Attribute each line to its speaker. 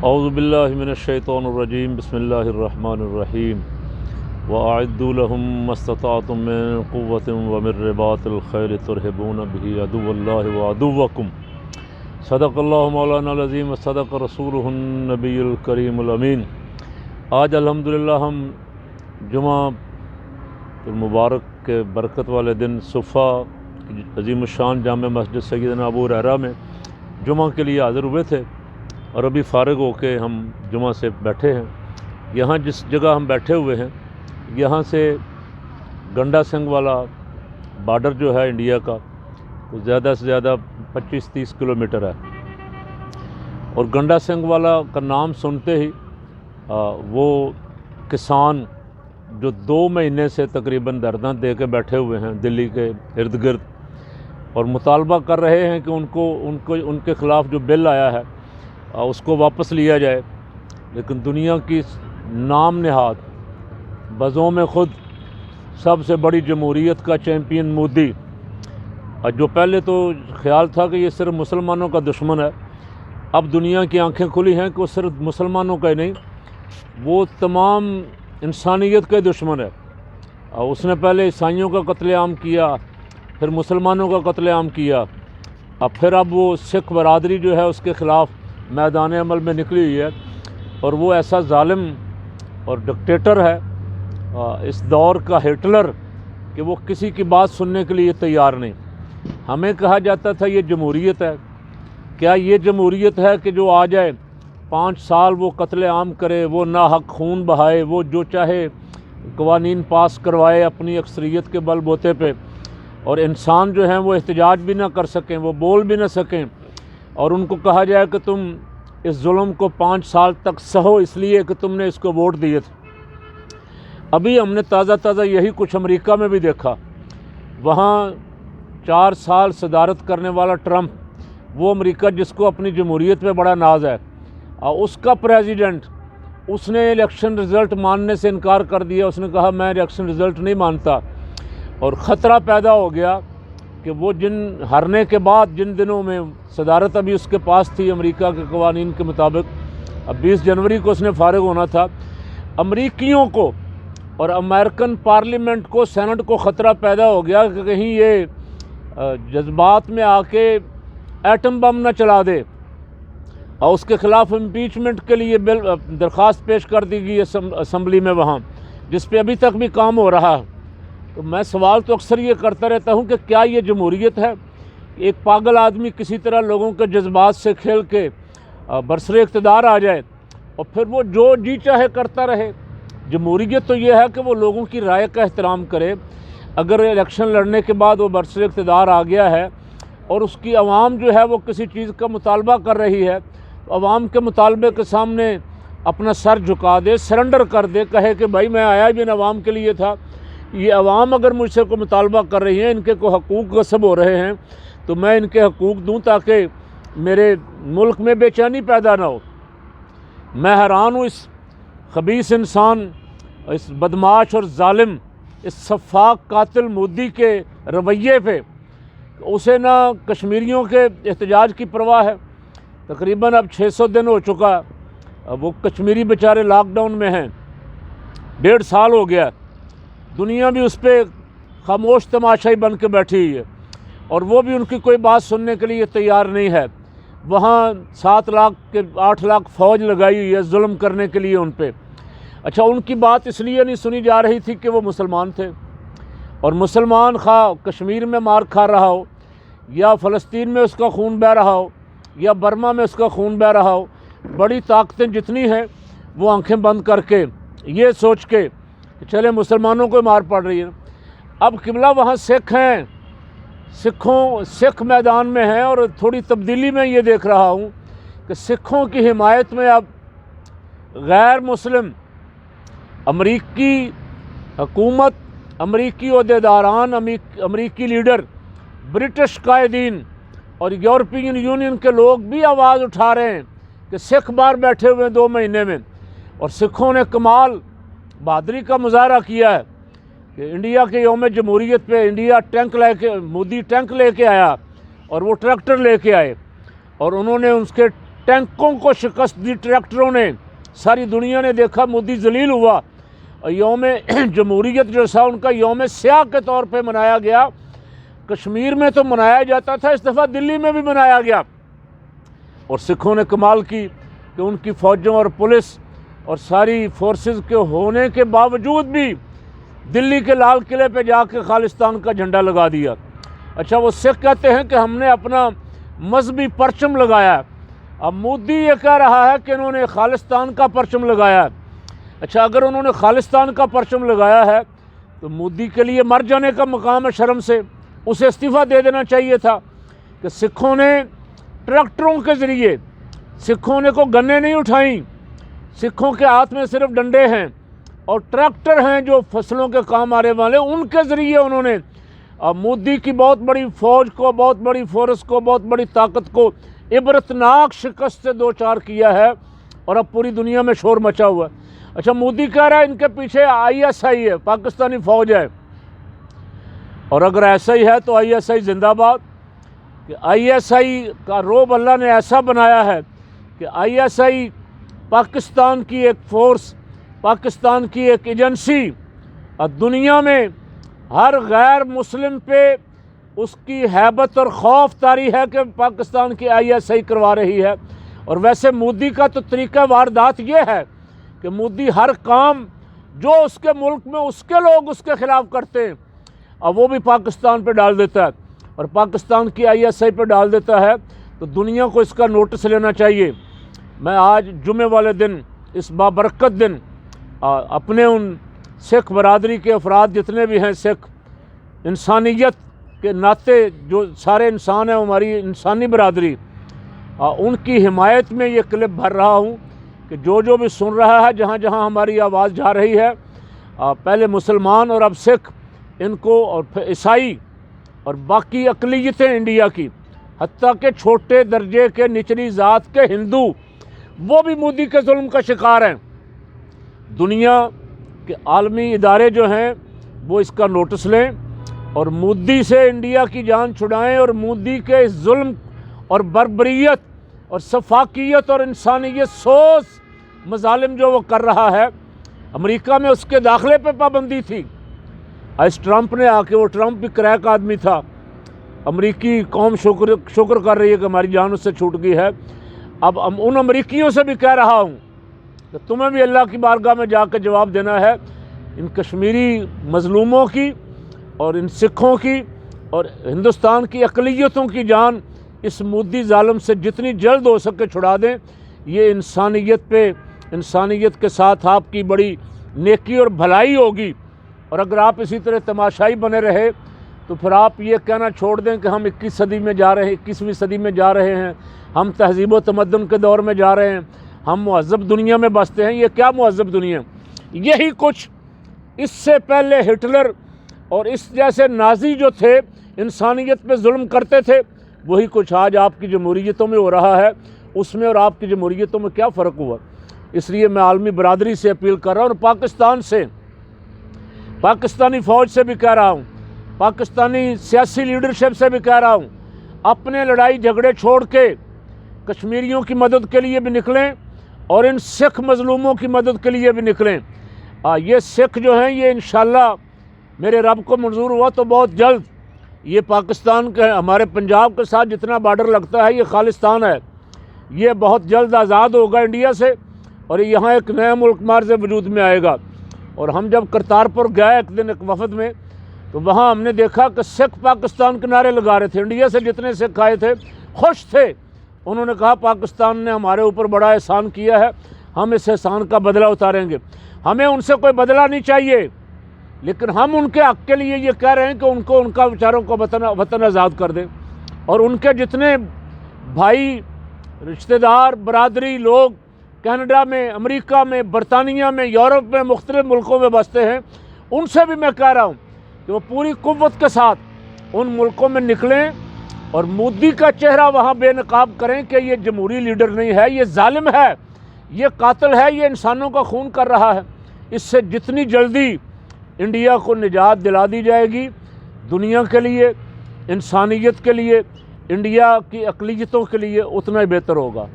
Speaker 1: اعوذ باللہ من الشیطان الرجیم بسم اللہ الرحمن الرحیم وَأَعِدُّوا لَهُم مَّا اسْتَطَعْتُم مِّن قُوَّةٍ وَمِن رِّبَاطِ الْخَيْلِ تُرْهِبُونَ بِهِ عَدُوَّ اللَّهِ وَعَدُوَّكُمْ صدق اللہ مولانا العظیم وصدق رسولہ النبی الکریم الامین۔ آج الحمدللہ ہم جمعہ المبارک کے برکت والے دن صفا عظیم الشان جامع مسجد سیدنا ابو ہریرہ میں جمعہ کے لیے حاضر ہوئے تھے، اور ابھی فارغ ہو کے ہم جمعہ سے بیٹھے ہیں۔ یہاں جس جگہ ہم بیٹھے ہوئے ہیں، یہاں سے گنڈا سنگھ والا بارڈر جو ہے انڈیا کا، تو زیادہ سے زیادہ 25-30 کلومیٹر ہے، اور گنڈا سنگھ والا کا نام سنتے ہی وہ کسان جو 2 مہینے سے تقریباً دھرنا دے کے بیٹھے ہوئے ہیں دلی کے ارد گرد، اور مطالبہ کر رہے ہیں کہ ان کے خلاف جو بل آیا ہے اس کو واپس لیا جائے، لیکن دنیا کی نام نہاد بزوم خود سب سے بڑی جمہوریت کا چیمپئن مودی، جو پہلے تو خیال تھا کہ یہ صرف مسلمانوں کا دشمن ہے، اب دنیا کی آنکھیں کھلی ہیں کہ وہ صرف مسلمانوں کا ہی نہیں، وہ تمام انسانیت کا دشمن ہے۔ اس نے پہلے عیسائیوں کا قتل عام کیا، پھر مسلمانوں کا قتل عام کیا، پھر اب وہ سکھ برادری جو ہے اس کے خلاف میدان عمل میں نکلی ہوئی ہے، اور وہ ایسا ظالم اور ڈکٹیٹر ہے، اس دور کا ہٹلر، کہ وہ کسی کی بات سننے کے لیے تیار نہیں۔ ہمیں کہا جاتا تھا یہ جمہوریت ہے، کیا یہ جمہوریت ہے کہ جو آ جائے 5 سال وہ قتل عام کرے، وہ ناحق خون بہائے، وہ جو چاہے قوانین پاس کروائے اپنی اکثریت کے بل بوتے پہ، اور انسان جو ہیں وہ احتجاج بھی نہ کر سکیں، وہ بول بھی نہ سکیں، اور ان کو کہا جائے کہ تم اس ظلم کو 5 سال تک سہو اس لیے کہ تم نے اس کو ووٹ دیے تھے۔ ابھی ہم نے تازہ یہی کچھ امریکہ میں بھی دیکھا، وہاں 4 سال صدارت کرنے والا ٹرمپ، وہ امریکہ جس کو اپنی جمہوریت پہ بڑا ناز ہے، اس کا پریزیڈنٹ، اس نے الیکشن رزلٹ ماننے سے انکار کر دیا۔ اس نے کہا میں الیکشن رزلٹ نہیں مانتا، اور خطرہ پیدا ہو گیا کہ وہ ہارنے کے بعد جن دنوں میں صدارت ابھی اس کے پاس تھی امریکہ کے قوانین کے مطابق، اب 20 جنوری کو اس نے فارغ ہونا تھا، امریکیوں کو اور امریکن پارلیمنٹ کو، سینٹ کو خطرہ پیدا ہو گیا کہ کہیں یہ جذبات میں آ کے ایٹم بم نہ چلا دے، اور اس کے خلاف امپیچمنٹ کے لیے درخواست پیش کر دی گئی اسمبلی میں وہاں، جس پہ ابھی تک بھی کام ہو رہا ہے۔ تو میں سوال تو اکثر یہ کرتا رہتا ہوں کہ کیا یہ جمہوریت ہے؟ ایک پاگل آدمی کسی طرح لوگوں کے جذبات سے کھیل کے برسر اقتدار آ جائے، اور پھر وہ جو جی چاہے کرتا رہے۔ جمہوریت تو یہ ہے کہ وہ لوگوں کی رائے کا احترام کرے۔ اگر الیکشن لڑنے کے بعد وہ برسر اقتدار آ گیا ہے، اور اس کی عوام جو ہے وہ کسی چیز کا مطالبہ کر رہی ہے، تو عوام کے مطالبے کے سامنے اپنا سر جھکا دے، سرنڈر کر دے، کہے کہ بھائی میں آیا بھی ان عوام کے لیے تھا، یہ عوام اگر مجھ سے کوئی مطالبہ کر رہی ہیں، ان کے کوئی حقوق غصب ہو رہے ہیں، تو میں ان کے حقوق دوں تاکہ میرے ملک میں بے چینی پیدا نہ ہو۔ میں حیران ہوں اس خبیث انسان، اس بدمعاش اور ظالم، اس سفاک قاتل مودی کے رویے پہ۔ اسے نہ کشمیریوں کے احتجاج کی پرواہ ہے، تقریباً اب 600 دن ہو چکا، وہ کشمیری بیچارے لاک ڈاؤن میں ہیں، 1.5 سال ہو گیا، دنیا بھی اس پہ خاموش تماشائی بن کے بیٹھی ہوئی ہے، اور وہ بھی ان کی کوئی بات سننے کے لیے تیار نہیں ہے۔ وہاں 7 لاکھ کے 8 لاکھ فوج لگائی ہوئی ہے ظلم کرنے کے لیے ان پہ۔ اچھا، ان کی بات اس لیے نہیں سنی جا رہی تھی کہ وہ مسلمان تھے، اور مسلمان خواہ کشمیر میں مار کھا رہا ہو، یا فلسطین میں اس کا خون بہہ رہا ہو، یا برما میں اس کا خون بہہ رہا ہو، بڑی طاقتیں جتنی ہیں وہ آنکھیں بند کر کے یہ سوچ کے کہ چلے مسلمانوں کو مار پڑ رہی ہے۔ اب قبلہ وہاں سکھ ہیں، سکھ میدان میں ہیں، اور تھوڑی تبدیلی میں یہ دیکھ رہا ہوں کہ سکھوں کی حمایت میں اب غیر مسلم امریکی حکومت، امریکی عہدیداران، امریکی لیڈر، برٹش قائدین اور یورپین یونین کے لوگ بھی آواز اٹھا رہے ہیں کہ سکھ باہر بیٹھے ہوئے 2 مہینے میں، اور سکھوں نے کمال بہادری کا مظاہرہ کیا ہے کہ انڈیا کے یوم جمہوریت پہ مودی ٹینک لے کے آیا، اور وہ ٹریکٹر لے کے آئے، اور انہوں نے اس کے ٹینکوں کو شکست دی ٹریکٹروں نے، ساری دنیا نے دیکھا مودی ذلیل ہوا. یوم جمہوریت جو تھا ان کا یوم سیاہ کے طور پہ منایا گیا. کشمیر میں تو منایا جاتا تھا، اس دفعہ دلی میں بھی منایا گیا. اور سکھوں نے کمال کی کہ ان کی فوجوں اور پولیس اور ساری فورسز کے ہونے کے باوجود بھی دلی کے لال قلعے پہ جا کے خالصتان کا جھنڈا لگا دیا. اچھا وہ سکھ کہتے ہیں کہ ہم نے اپنا مذہبی پرچم لگایا ہے. اب مودی یہ کہہ رہا ہے کہ انہوں نے خالصتان کا پرچم لگایا ہے. اچھا اگر انہوں نے خالصتان کا پرچم لگایا ہے تو مودی کے لیے مر جانے کا مقام ہے شرم سے. اسے استعفیٰ دے دینا چاہیے تھا کہ سکھوں نے ٹریکٹروں کے ذریعے، سکھوں نے کو گنیں نہیں اٹھائیں، سکھوں کے ہاتھ میں صرف ڈنڈے ہیں اور ٹریکٹر ہیں جو فصلوں کے کام آنے والے، ان کے ذریعے انہوں نے مودی کی بہت بڑی فوج کو، بہت بڑی فورس کو، بہت بڑی طاقت کو عبرتناک شکست سے دوچار کیا ہے اور اب پوری دنیا میں شور مچا ہوا ہے. اچھا مودی کہہ رہا ہے ان کے پیچھے ISI ہے، پاکستانی فوج ہے. اور اگر ایسا ہی ہے تو ISI زندہ باد. کہ ISI کا روب اللہ نے ایسا بنایا ہے کہ ISI پاکستان کی ایک فورس، پاکستان کی ایک ایجنسی، اور دنیا میں ہر غیر مسلم پہ اس کی ہیبت اور خوف طاری ہے کہ پاکستان کی ISI کروا رہی ہے. اور ویسے مودی کا تو طریقہ واردات یہ ہے کہ مودی ہر کام جو اس کے ملک میں اس کے لوگ اس کے خلاف کرتے ہیں اور وہ بھی پاکستان پہ ڈال دیتا ہے اور پاکستان کی ISI پہ ڈال دیتا ہے. تو دنیا کو اس کا نوٹس لینا چاہیے. میں آج جمعے والے دن، اس بابرکت دن، اپنے ان سکھ برادری کے افراد جتنے بھی ہیں، سکھ انسانیت کے ناطے جو سارے انسان ہیں، ہماری انسانی برادری، ان کی حمایت میں یہ کلپ بھر رہا ہوں کہ جو جو بھی سن رہا ہے، جہاں جہاں ہماری آواز جا رہی ہے، پہلے مسلمان اور اب سکھ، ان کو، اور پھر عیسائی اور باقی اقلیتیں انڈیا کی، حتیٰ کہ چھوٹے درجے کے نچلی ذات کے ہندو، وہ بھی مودی کے ظلم کا شکار ہیں. دنیا کے عالمی ادارے جو ہیں وہ اس کا نوٹس لیں اور مودی سے انڈیا کی جان چھڑائیں اور مودی کے اس ظلم اور بربریت اور سفاکیت اور انسانیت سوز مظالم جو وہ کر رہا ہے. امریکہ میں اس کے داخلے پہ پابندی تھی. اس ٹرمپ نے آ کے، وہ ٹرمپ بھی کریک آدمی تھا، امریکی قوم شکر کر رہی ہے کہ ہماری جان اس سے چھوٹ گئی ہے. اب ان امریکیوں سے بھی کہہ رہا ہوں کہ تمہیں بھی اللہ کی بارگاہ میں جا کے جواب دینا ہے. ان کشمیری مظلوموں کی اور ان سکھوں کی اور ہندوستان کی اقلیتوں کی جان اس مودی ظالم سے جتنی جلد ہو سکے چھڑا دیں. یہ انسانیت پہ، انسانیت کے ساتھ آپ کی بڑی نیکی اور بھلائی ہوگی. اور اگر آپ اسی طرح تماشائی بنے رہے تو پھر آپ یہ کہنا چھوڑ دیں کہ ہم 21 صدی میں جا رہے ہیں، 21ویں صدی میں جا رہے ہیں، ہم تہذیب و تمدن کے دور میں جا رہے ہیں، ہم مہذب دنیا میں بستے ہیں. یہ کیا مہذب دنیا؟ یہی کچھ اس سے پہلے ہٹلر اور اس جیسے نازی جو تھے، انسانیت پہ ظلم کرتے تھے، وہی کچھ آج آپ کی جمہوریتوں میں ہو رہا ہے. اس میں اور آپ کی جمہوریتوں میں کیا فرق ہوا؟ اس لیے میں عالمی برادری سے اپیل کر رہا ہوں اور پاکستان سے، پاکستانی فوج سے بھی کہہ رہا ہوں، پاکستانی سیاسی لیڈرشپ سے بھی کہہ رہا ہوں، اپنے لڑائی جھگڑے چھوڑ کے کشمیریوں کی مدد کے لیے بھی نکلیں اور ان سکھ مظلوموں کی مدد کے لیے بھی نکلیں. یہ سکھ جو ہیں، یہ انشاءاللہ میرے رب کو منظور ہوا تو بہت جلد یہ پاکستان کے، ہمارے پنجاب کے ساتھ جتنا بارڈر لگتا ہے یہ خالصتان ہے، یہ بہت جلد آزاد ہوگا انڈیا سے اور یہاں ایک نیا ملک مارز وجود میں آئے گا. اور ہم جب کرتارپور گئے ایک دن ایک وفد میں، تو وہاں ہم نے دیکھا کہ سکھ پاکستان کے نعرے لگا رہے تھے. انڈیا سے جتنے سکھ آئے تھے خوش تھے. انہوں نے کہا پاکستان نے ہمارے اوپر بڑا احسان کیا ہے، ہم اس احسان کا بدلہ اتاریں گے. ہمیں ان سے کوئی بدلہ نہیں چاہیے، لیکن ہم ان کے حق کے لیے یہ کہہ رہے ہیں کہ ان کو، ان کا بیچاروں کو وطن آزاد کر دیں. اور ان کے جتنے بھائی، رشتہ دار، برادری لوگ کینیڈا میں، امریکہ میں، برطانیہ میں، یورپ میں، مختلف ملکوں میں بستے ہیں، ان سے بھی میں کہہ رہا ہوں کہ وہ پوری قوت کے ساتھ ان ملکوں میں نکلیں اور مودی کا چہرہ وہاں بے نقاب کریں کہ یہ جمہوری لیڈر نہیں ہے، یہ ظالم ہے، یہ قاتل ہے، یہ انسانوں کا خون کر رہا ہے. اس سے جتنی جلدی انڈیا کو نجات دلا دی جائے گی، دنیا کے لیے، انسانیت کے لیے، انڈیا کی اقلیتوں کے لیے اتنا ہی بہتر ہوگا.